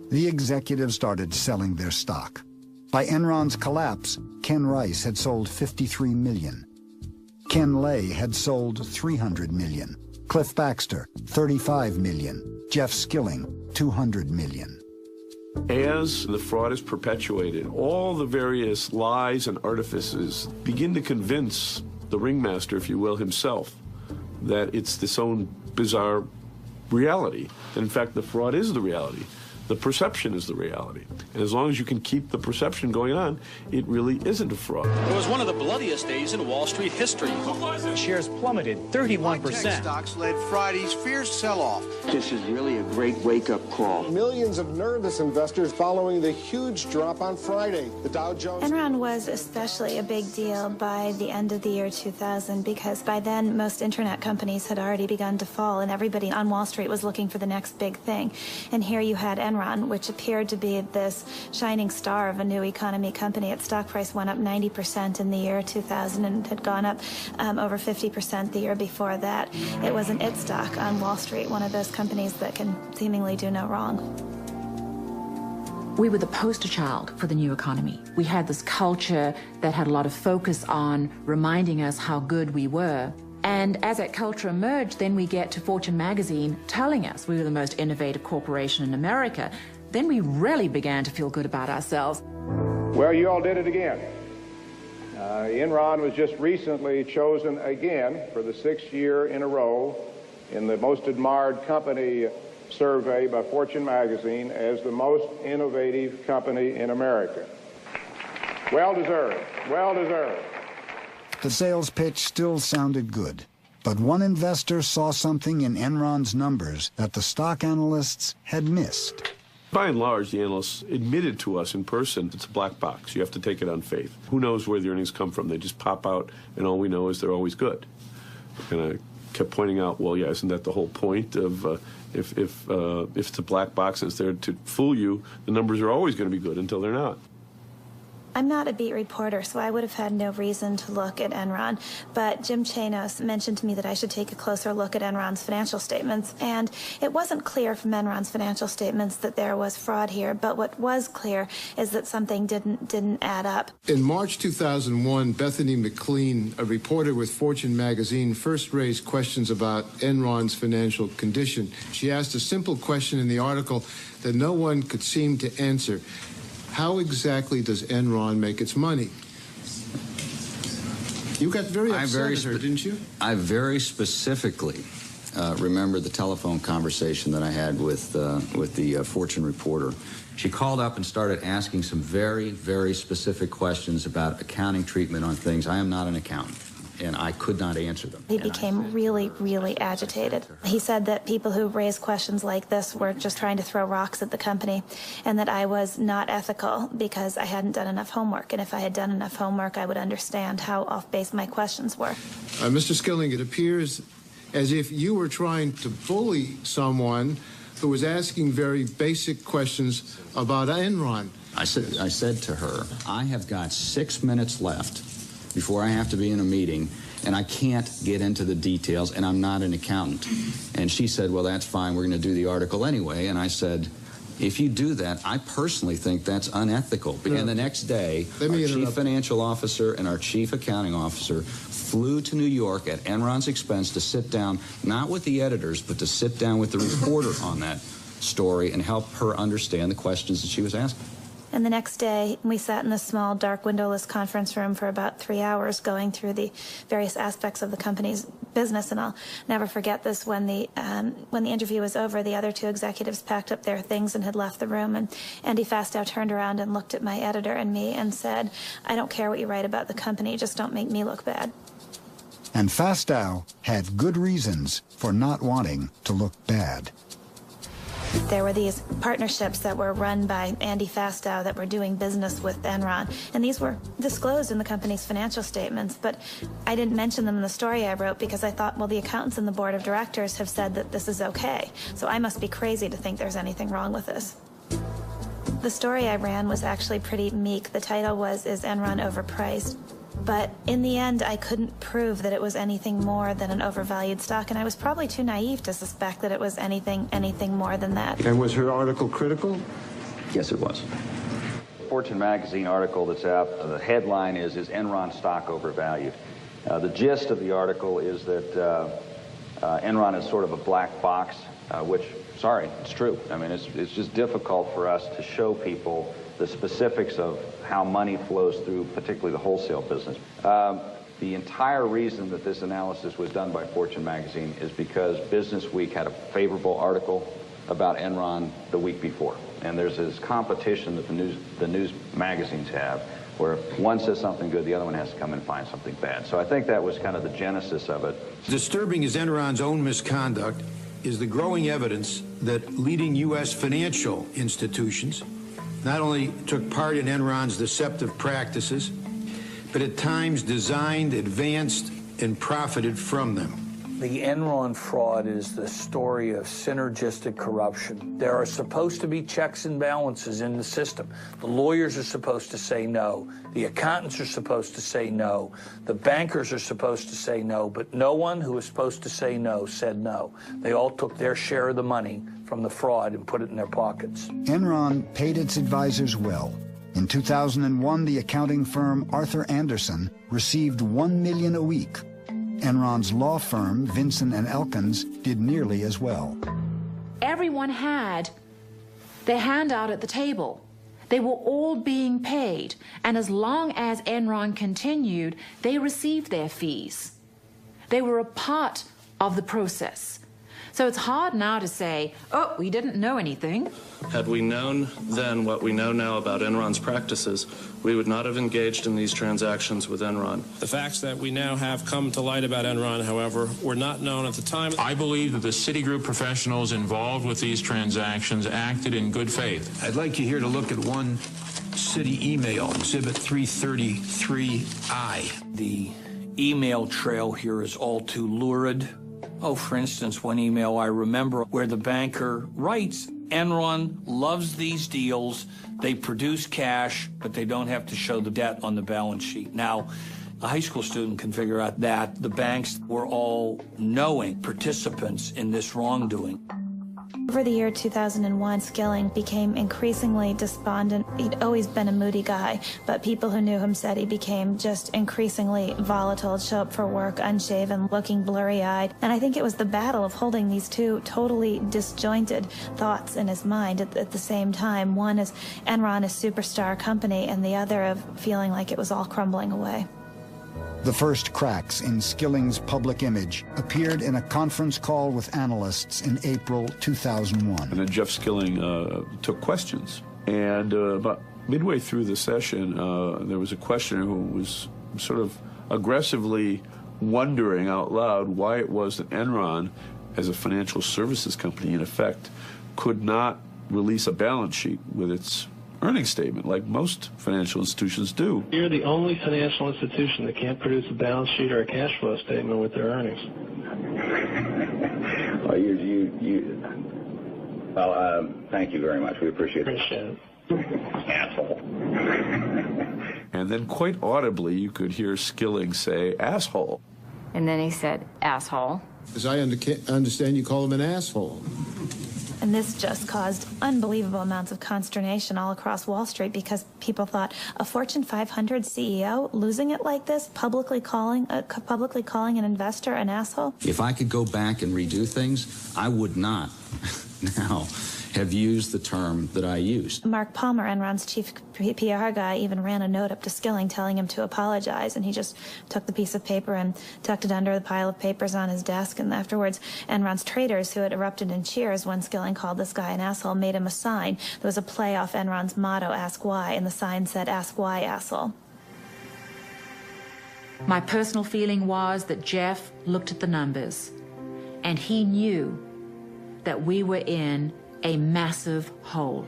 The executives started selling their stock. By Enron's collapse, Ken Rice had sold $53 million. Ken Lay had sold $300 million. Cliff Baxter, $35 million. Jeff Skilling, $200 million. As the fraud is perpetuated, all the various lies and artifices begin to convince the ringmaster, if you will, himself, that it's this own bizarre reality. And in fact, the fraud is the reality. The perception is the reality. And as long as you can keep the perception going on, it really isn't a fraud. It was one of the bloodiest days in Wall Street history. Shares plummeted 31%. Tech stocks led Friday's fierce sell-off. This is really a great wake-up call. Millions of nervous investors following the huge drop on Friday. The Dow Jones... Enron was especially a big deal by the end of the year 2000 because by then most internet companies had already begun to fall and everybody on Wall Street was looking for the next big thing. And here you had Enron, which appeared to be this shining star of a new economy company. Its stock price went up 90% in the year 2000 and had gone up over 50% the year before that. It was an it stock on Wall Street, one of those companies that can seemingly do no wrong. We were the poster child for the new economy. We had this culture that had a lot of focus on reminding us how good we were. And as that culture emerged, then we get to Fortune magazine telling us we were the most innovative corporation in America. Then we really began to feel good about ourselves. Well, you all did it again. Enron was just recently chosen again for the 6th year in a row in the most admired company survey by Fortune magazine as the most innovative company in America. Well deserved. Well deserved. The sales pitch still sounded good, but one investor saw something in Enron's numbers that the stock analysts had missed. By and large, the analysts admitted to us in person it's a black box. You have to take it on faith. Who knows where the earnings come from? They just pop out, and all we know is they're always good. And I kept pointing out, well, yeah, isn't that the whole point of if it's a black box and it's there to fool you, the numbers are always going to be good until they're not. I'm not a beat reporter, so I would have had no reason to look at Enron, but Jim Chanos mentioned to me that I should take a closer look at Enron's financial statements, and it wasn't clear from Enron's financial statements that there was fraud here, but what was clear is that something didn't add up. In March 2001, Bethany McLean, a reporter with Fortune magazine, first raised questions about Enron's financial condition. She asked a simple question in the article that no one could seem to answer. How exactly does Enron make its money? You got very upset, didn't you? I very specifically remember the telephone conversation that I had with the Fortune reporter. She called up and started asking some very, very specific questions about accounting treatment on things. I am not an accountant, and I could not answer them. He became really, really agitated. He said that people who raised questions like this were just trying to throw rocks at the company, and that I was not ethical because I hadn't done enough homework. And if I had done enough homework, I would understand how off-base my questions were. Mr. Skilling, it appears as if you were trying to bully someone who was asking very basic questions about Enron. I said to her, I have got 6 minutes left before I have to be in a meeting, and I can't get into the details, and I'm not an accountant. And she said, well, that's fine, we're going to do the article anyway. And I said, if you do that, I personally think that's unethical. And the next day, our chief financial officer and our chief accounting officer flew to New York at Enron's expense to sit down, not with the editors, but to sit down with the reporter on that story and help her understand the questions that she was asking. And the next day, we sat in this small, dark, windowless conference room for about 3 hours going through the various aspects of the company's business. And I'll never forget this. When the interview was over, the other two executives packed up their things and had left the room. And Andy Fastow turned around and looked at my editor and me and said, I don't care what you write about the company, just don't make me look bad. And Fastow had good reasons for not wanting to look bad. There were these partnerships that were run by Andy Fastow that were doing business with Enron, and these were disclosed in the company's financial statements, but I didn't mention them in the story I wrote because I thought, well, the accountants and the board of directors have said that this is okay, so I must be crazy to think there's anything wrong with this. The story I ran was actually pretty meek. The title was, Is Enron Overpriced? But in the end, I couldn't prove that it was anything more than an overvalued stock, and I was probably too naive to suspect that it was anything more than that. And was her article critical? Yes, it was. Fortune magazine article that's out, the headline is Enron stock overvalued? The gist of the article is that Enron is sort of a black box, which Sorry, it's true. I mean, it's just difficult for us to show people the specifics of how money flows through, particularly the wholesale business. The entire reason that this analysis was done by Fortune magazine is because Business Week had a favorable article about Enron the week before. And there's this competition that the news magazines have, where if one says something good, the other one has to come and find something bad. So I think that was kind of the genesis of it. Disturbing as Enron's own misconduct is the growing evidence that leading U.S. financial institutions not only took part in Enron's deceptive practices, but at times designed, advanced, and profited from them. The Enron fraud is the story of synergistic corruption. There are supposed to be checks and balances in the system. The lawyers are supposed to say no. The accountants are supposed to say no. The bankers are supposed to say no, but no one who was supposed to say no said no. They all took their share of the money from the fraud and put it in their pockets. Enron paid its advisors well. In 2001, the accounting firm Arthur Andersen received $1 million a week. Enron's law firm, Vinson & Elkins, did nearly as well. Everyone had their hand out at the table. They were all being paid, and as long as Enron continued, they received their fees. They were a part of the process. So it's hard now to say, oh, we didn't know anything. Had we known then what we know now about Enron's practices, we would not have engaged in these transactions with Enron. The facts that we now have come to light about Enron, however, were not known at the time. I believe that the Citigroup professionals involved with these transactions acted in good faith. I'd like you here to look at one Citi email, Exhibit 333I. The email trail here is all too lurid. Oh, for instance, one email I remember where the banker writes, Enron loves these deals. They produce cash, but they don't have to show the debt on the balance sheet. Now, a high school student can figure out that the banks were all knowing participants in this wrongdoing. Over the year 2001, Skilling became increasingly despondent. He'd always been a moody guy, but people who knew him said he became just increasingly volatile, show up for work unshaven, looking blurry-eyed. And I think it was the battle of holding these two totally disjointed thoughts in his mind at the same time. One is Enron, a superstar company, and the other of feeling like it was all crumbling away. The first cracks in Skilling's public image appeared in a conference call with analysts in April 2001. And then Jeff Skilling took questions. And about midway through the session, there was a questioner who was sort of aggressively wondering out loud why it was that Enron, as a financial services company in effect, could not release a balance sheet with its earnings statement like most financial institutions do. You're the only financial institution that can't produce a balance sheet or a cash flow statement with their earnings. Well, thank you very much. We appreciate it. Appreciate it. Asshole. And then quite audibly, you could hear Skilling say, asshole. And then he said, asshole. As I understand, you call him an asshole. And this just caused unbelievable amounts of consternation all across Wall Street because people thought a Fortune 500 CEO losing it like this, publicly calling an investor an asshole. If I could go back and redo things, I would not now have used the term that I used. Mark Palmer, Enron's chief PR guy, even ran a note up to Skilling telling him to apologize, and he just took the piece of paper and tucked it under the pile of papers on his desk. And afterwards, Enron's traders, who had erupted in cheers when Skilling called this guy an asshole, made him a sign. There was a play off Enron's motto, Ask Why, and the sign said, Ask Why, asshole. My personal feeling was that Jeff looked at the numbers, and he knew that we were in a massive hole.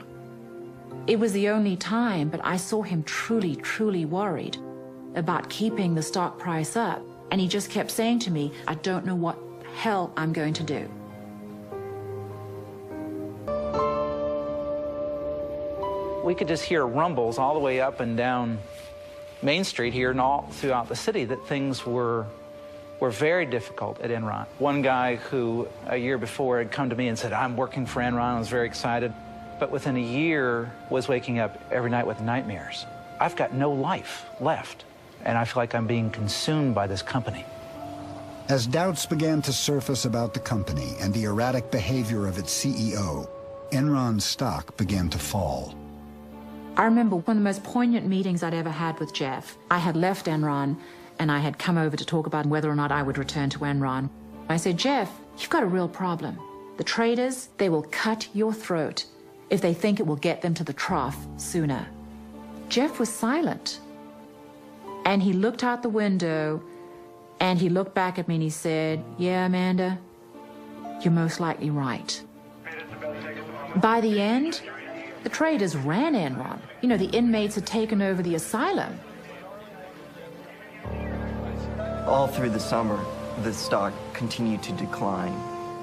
It was the only time, but I saw him truly, truly worried about keeping the stock price up. And he just kept saying to me, I don't know what hell I'm going to do. We could just hear rumbles all the way up and down Main Street here and all throughout the city that things were very difficult at Enron. One guy who a year before had come to me and said, I'm working for Enron, I was very excited, but within a year was waking up every night with nightmares. I've got no life left, and I feel like I'm being consumed by this company. As doubts began to surface about the company and the erratic behavior of its CEO, Enron's stock began to fall. I remember one of the most poignant meetings I'd ever had with Jeff. I had left Enron, and I had come over to talk about whether or not I would return to Enron. I said, Jeff, you've got a real problem. The traders, they will cut your throat if they think it will get them to the trough sooner. Jeff was silent. And he looked out the window, and he looked back at me and he said, yeah, Amanda, you're most likely right. By the end, the traders ran Enron. You know, the inmates had taken over the asylum. All through the summer, the stock continued to decline.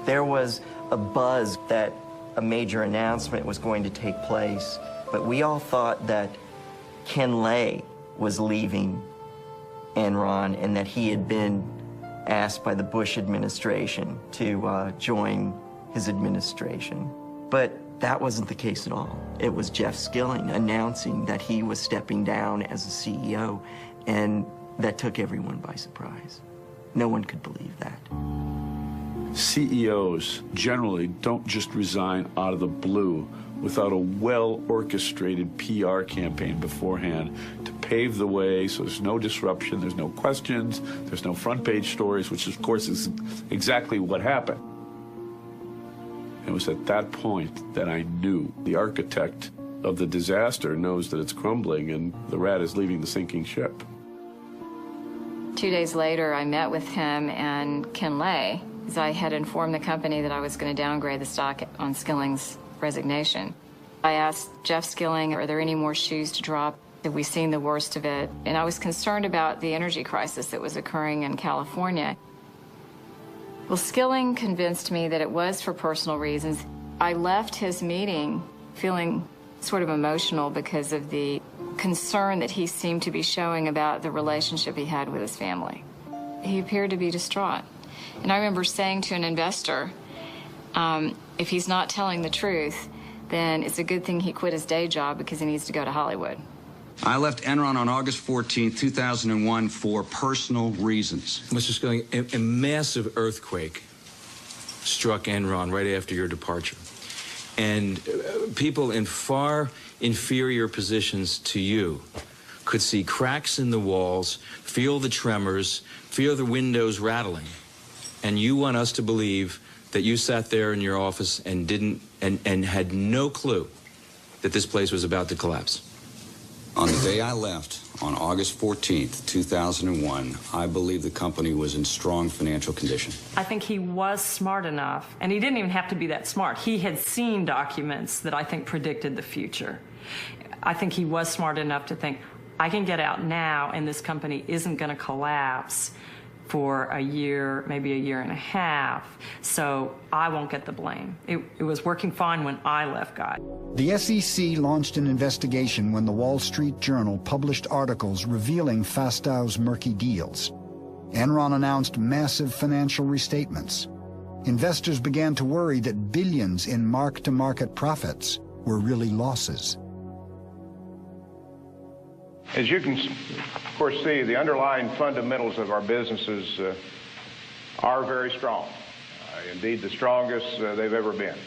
There was a buzz that a major announcement was going to take place, but we all thought that Ken Lay was leaving Enron and that he had been asked by the Bush administration to join his administration. But that wasn't the case at all. It was Jeff Skilling announcing that he was stepping down as a CEO, and that took everyone by surprise. No one could believe that. CEOs generally don't just resign out of the blue without a well-orchestrated PR campaign beforehand to pave the way so there's no disruption, there's no questions, there's no front-page stories, which of course is exactly what happened. It was at that point that I knew the architect of the disaster knows that it's crumbling and the rat is leaving the sinking ship. 2 days later, I met with him and Ken Lay, as I had informed the company that I was going to downgrade the stock on Skilling's resignation. I asked Jeff Skilling, are there any more shoes to drop? Have we seen the worst of it? And I was concerned about the energy crisis that was occurring in California. Well, Skilling convinced me that it was for personal reasons. I left his meeting feeling sort of emotional because of the concern that he seemed to be showing about the relationship he had with his family. He appeared to be distraught. And I remember saying to an investor, if he's not telling the truth, then it's a good thing he quit his day job because he needs to go to Hollywood. I left Enron on August 14, 2001 for personal reasons. Mr. Skilling, a massive earthquake struck Enron right after your departure. And people in far inferior positions to you could see cracks in the walls, feel the tremors, feel the windows rattling. And you want us to believe that you sat there in your office and had no clue that this place was about to collapse. On the day I left, on August 14th, 2001, I believe the company was in strong financial condition. I think he was smart enough, and he didn't even have to be that smart. He had seen documents that I think predicted the future. I think he was smart enough to think, I can get out now, and this company isn't going to collapse for a year, maybe a year and a half, so I won't get the blame. It was working fine when I left, Guy. The SEC launched an investigation when the Wall Street Journal published articles revealing Fastow's murky deals. Enron announced massive financial restatements. Investors began to worry that billions in mark-to-market profits were really losses. As you can, of course, see, the underlying fundamentals of our businesses are very strong, indeed the strongest they've ever been.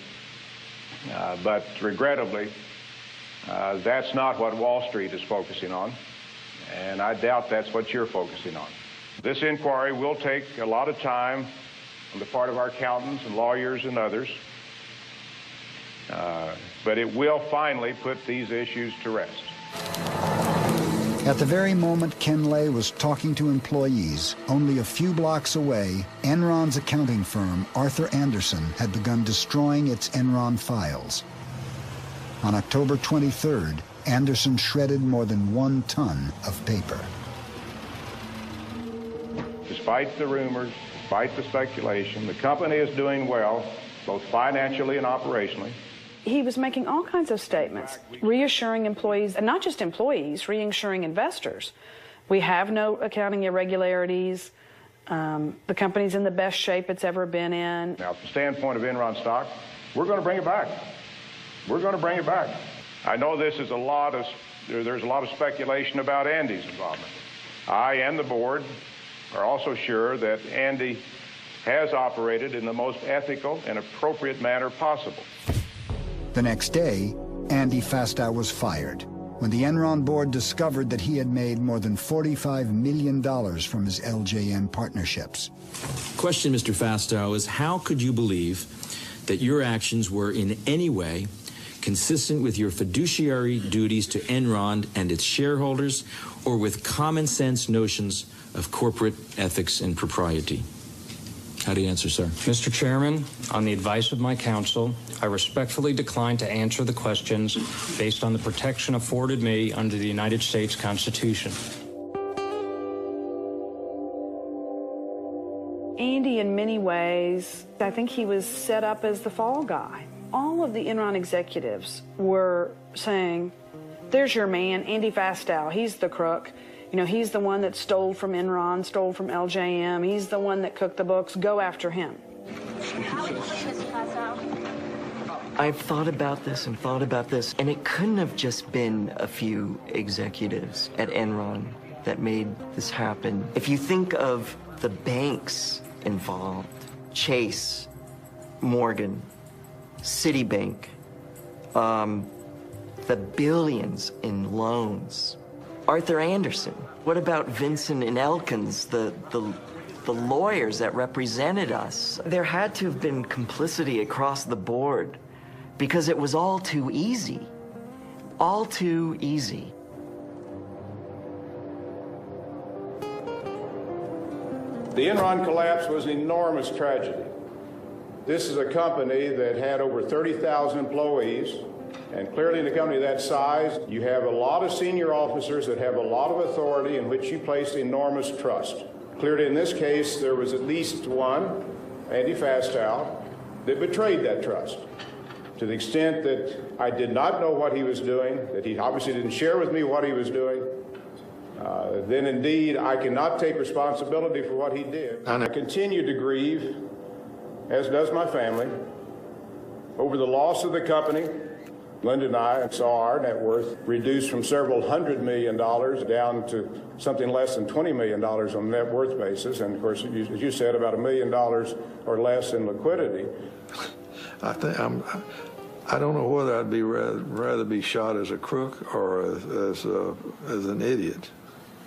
But regrettably, that's not what Wall Street is focusing on, and I doubt that's what you're focusing on. This inquiry will take a lot of time on the part of our accountants and lawyers and others, but it will finally put these issues to rest. At the very moment Ken Lay was talking to employees, only a few blocks away, Enron's accounting firm, Arthur Andersen, had begun destroying its Enron files. On October 23rd, Andersen shredded more than 1 ton of paper. Despite the rumors, despite the speculation, the company is doing well, both financially and operationally. He was making all kinds of statements, reassuring employees, and not just employees, reassuring investors. We have no accounting irregularities. The company's in the best shape it's ever been in. Now, from the standpoint of Enron stock, we're going to bring it back. We're going to bring it back. I know this is there's a lot of speculation about Andy's involvement. I and the board are also sure that Andy has operated in the most ethical and appropriate manner possible. The next day, Andy Fastow was fired when the Enron board discovered that he had made more than $45 million from his LJN partnerships. Question, Mr. Fastow, is how could you believe that your actions were in any way consistent with your fiduciary duties to Enron and its shareholders, or with common sense notions of corporate ethics and propriety? How do you answer, sir? Mr. Chairman, on the advice of my counsel, I respectfully decline to answer the questions based on the protection afforded me under the United States Constitution. Andy, in many ways, I think he was set up as the fall guy. All of the Enron executives were saying, there's your man, Andy Fastow, he's the crook. You know, he's the one that stole from Enron, stole from LJM. He's the one that cooked the books. Go after him. I've thought about this, and it couldn't have just been a few executives at Enron that made this happen. If you think of the banks involved, Chase, Morgan, Citibank, the billions in loans, Arthur Anderson. What about Vincent and Elkins, the lawyers that represented us? There had to have been complicity across the board because it was all too easy. All too easy. The Enron collapse was an enormous tragedy. This is a company that had over 30,000 employees. And clearly in a company that size, you have a lot of senior officers that have a lot of authority in which you place enormous trust. Clearly in this case, there was at least one, Andy Fastow, that betrayed that trust. To the extent that I did not know what he was doing, that he obviously didn't share with me what he was doing, then indeed I cannot take responsibility for what he did. And I continue to grieve, as does my family, over the loss of the company. Linda and I saw our net worth reduced from several $100 million down to something less than $20 million on a net worth basis. And of course, as you said, about $1 million or less in liquidity. I don't know whether I'd be rather be shot as a crook or as an idiot.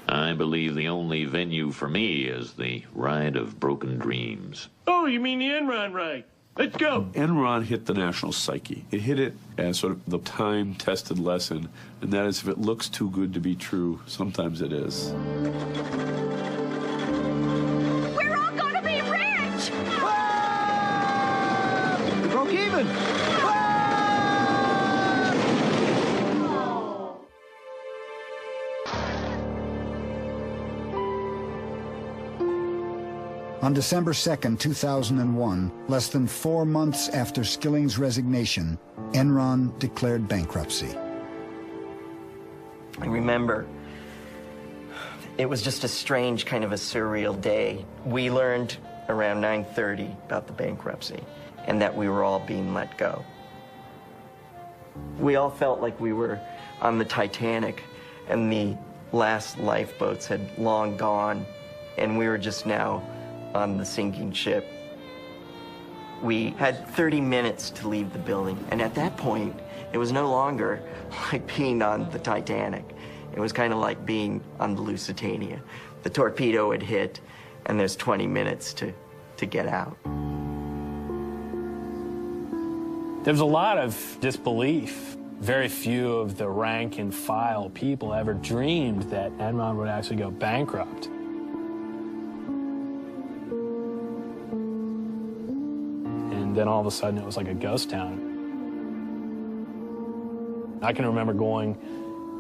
I believe the only venue for me is the ride of broken dreams. Oh, you mean the Enron ride? Let's go. Enron hit the national psyche. It hit it as sort of the time-tested lesson, and that is if it looks too good to be true, sometimes it is. We're all gonna be rich! We broke even! On December 2nd, 2001, less than 4 months after Skilling's resignation, Enron declared bankruptcy. I remember it was just a strange kind of a surreal day. We learned around 9:30 about the bankruptcy and that we were all being let go. We all felt like we were on the Titanic and the last lifeboats had long gone and we were just now on the sinking ship. We had 30 minutes to leave the building, and at that point, it was no longer like being on the Titanic. It was kind of like being on the Lusitania. The torpedo had hit, and there's 20 minutes to get out. There was a lot of disbelief. Very few of the rank and file people ever dreamed that Enron would actually go bankrupt. Then all of a sudden it was like a ghost town. I can remember going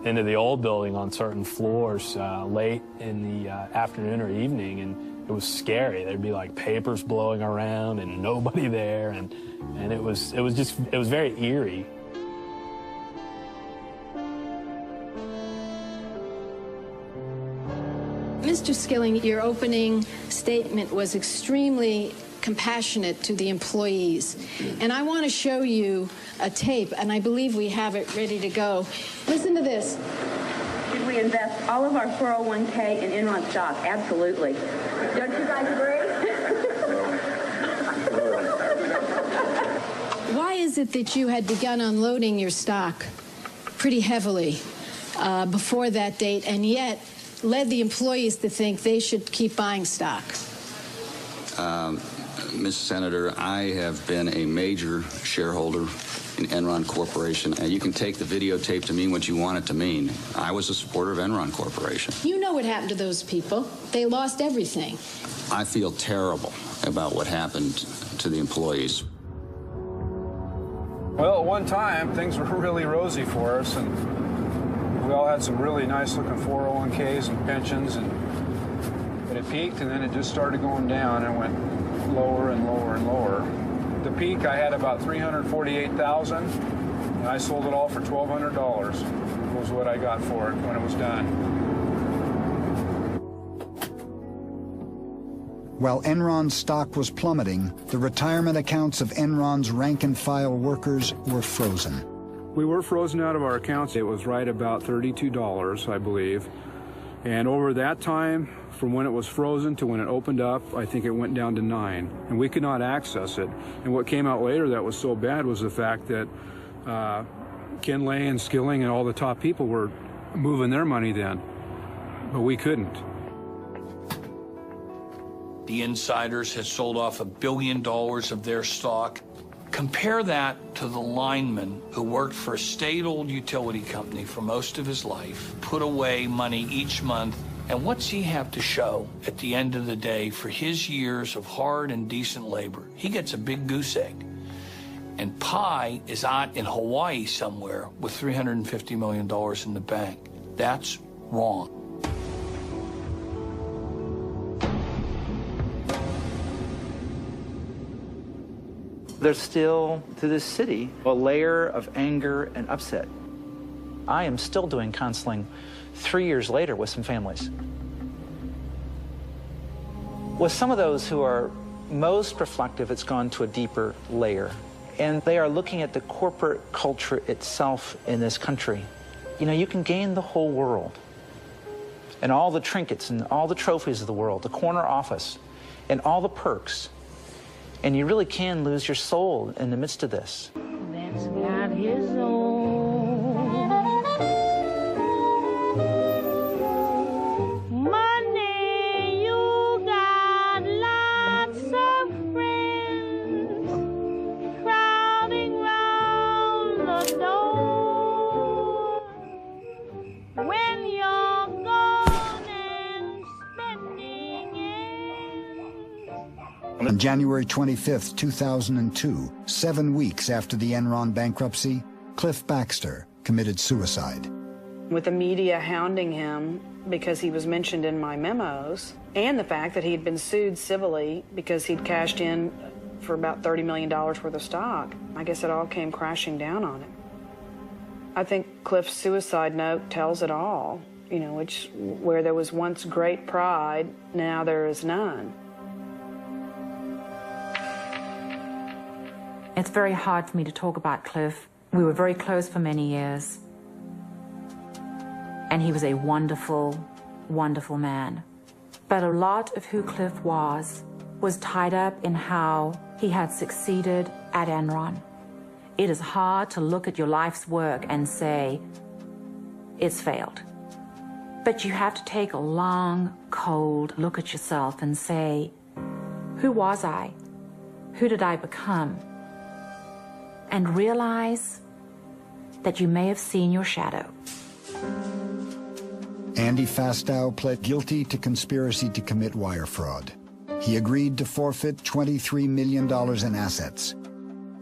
into the old building on certain floors late in the afternoon or evening, and it was scary. There'd be like papers blowing around and nobody there, and it was very eerie. Mr. Skilling, your opening statement was extremely compassionate to the employees. And I want to show you a tape, and I believe we have it ready to go. Listen to this. Should we invest all of our 401k in Enron stock? Absolutely. Don't you guys agree? Why is it that you had begun unloading your stock pretty heavily before that date, and yet led the employees to think they should keep buying stock? Ms. Senator, I have been a major shareholder in Enron Corporation, and you can take the videotape to mean what you want it to mean. I was a supporter of Enron Corporation. You know what happened to those people. They lost everything. I feel terrible about what happened to the employees. Well, at one time, things were really rosy for us, and we all had some really nice-looking 401ks and pensions, but it peaked, and then it just started going down and went lower and lower and lower. The peak, I had about $348,000, and I sold it all for $1,200. Was what I got for it when it was done. While Enron's stock was plummeting, the retirement accounts of Enron's rank-and-file workers were frozen. We were frozen out of our accounts. It was right about $32, I believe. And over that time, from when it was frozen to when it opened up, I think it went down to $9. And we could not access it. And what came out later that was so bad was the fact that Ken Lay and Skilling and all the top people were moving their money then. But we couldn't. The insiders had sold off $1 billion of their stock. Compare that to the lineman who worked for a state-owned utility company for most of his life, put away money each month, and what's he have to show at the end of the day for his years of hard and decent labor? He gets a big goose egg. And Pi is out in Hawaii somewhere with $350 million in the bank. That's wrong. There's still, to this city, a layer of anger and upset. I am still doing counseling 3 years later with some families. With some of those who are most reflective, it's gone to a deeper layer. And they are looking at the corporate culture itself in this country. You know, you can gain the whole world, and all the trinkets and all the trophies of the world, the corner office, and all the perks. And you really can lose your soul in the midst of this. That's got his own money. You got lots of friends crowding round the door. When you're gone and spending it. On January 25, 2002, 7 weeks after the Enron bankruptcy, Cliff Baxter committed suicide. With the media hounding him because he was mentioned in my memos, and the fact that he had been sued civilly because he'd cashed in for about $30 million worth of stock, I guess it all came crashing down on him. I think Cliff's suicide note tells it all, you know, where there was once great pride, now there is none. It's very hard for me to talk about Cliff. We were very close for many years. And he was a wonderful, wonderful man. But a lot of who Cliff was tied up in how he had succeeded at Enron. It is hard to look at your life's work and say, it's failed. But you have to take a long, cold look at yourself and say, who was I? Who did I become? And realize that you may have seen your shadow. Andy Fastow pled guilty to conspiracy to commit wire fraud. He agreed to forfeit $23 million in assets.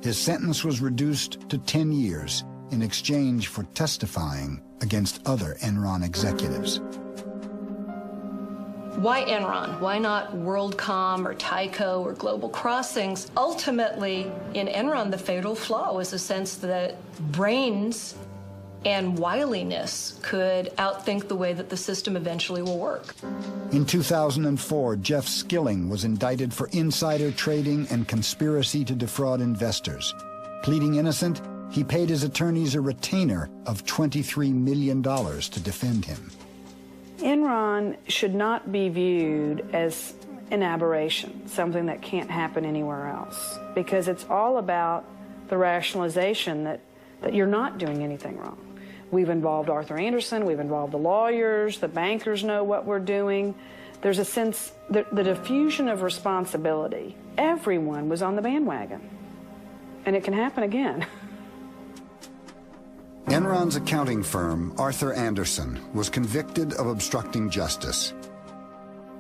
His sentence was reduced to 10 years in exchange for testifying against other Enron executives. Why Enron? Why not WorldCom or Tyco or Global Crossings? Ultimately, in Enron, the fatal flaw was the sense that brains and wiliness could outthink the way that the system eventually will work. In 2004, Jeff Skilling was indicted for insider trading and conspiracy to defraud investors. Pleading innocent, He paid his attorneys a retainer of $23 million to defend him. Enron should not be viewed as an aberration, something that can't happen anywhere else, because it's all about the rationalization that you're not doing anything wrong. We've involved Arthur Andersen, we've involved the lawyers, the bankers know what we're doing. There's a sense, the diffusion of responsibility. Everyone was on the bandwagon, and it can happen again. Enron's accounting firm, Arthur Andersen, was convicted of obstructing justice.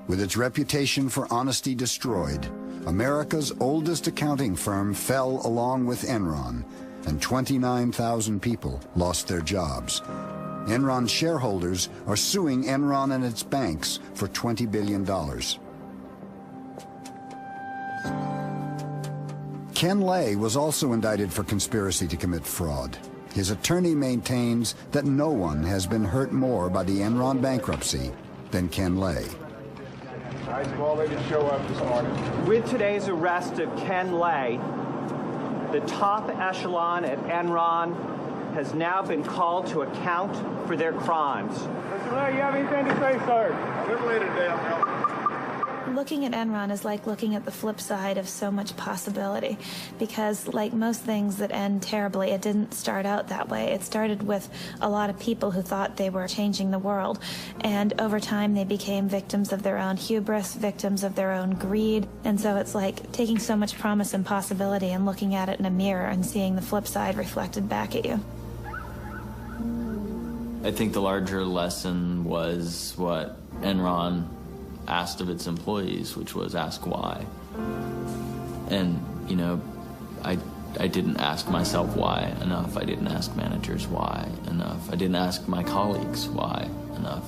With its reputation for honesty destroyed, America's oldest accounting firm fell along with Enron, and 29,000 people lost their jobs. Enron shareholders are suing Enron and its banks for $20 billion. Ken Lay was also indicted for conspiracy to commit fraud. His attorney maintains that no one has been hurt more by the Enron bankruptcy than Ken Lay. Nice ball, they didn't show up this morning. With today's arrest of Ken Lay, the top echelon at Enron has now been called to account for their crimes. Mr. Lay, you have anything to say, sir? A little later today, I'll help. Looking at Enron is like looking at the flip side of so much possibility, because like most things that end terribly, it didn't start out that way. It started with a lot of people who thought they were changing the world, and over time they became victims of their own hubris, victims of their own greed, and so it's like taking so much promise and possibility and looking at it in a mirror and seeing the flip side reflected back at you. I think the larger lesson was what Enron asked of its employees, which was ask why. And, you know, I didn't ask myself why enough. I didn't ask managers why enough. I didn't ask my colleagues why enough.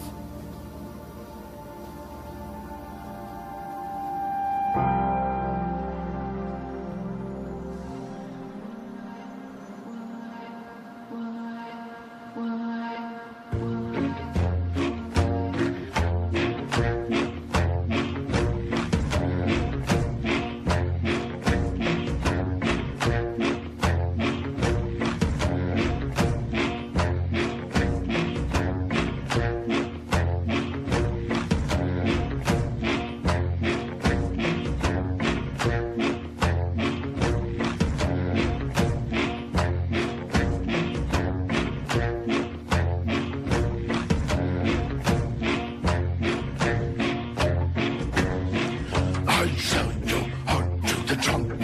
I sell your heart to the trumpet.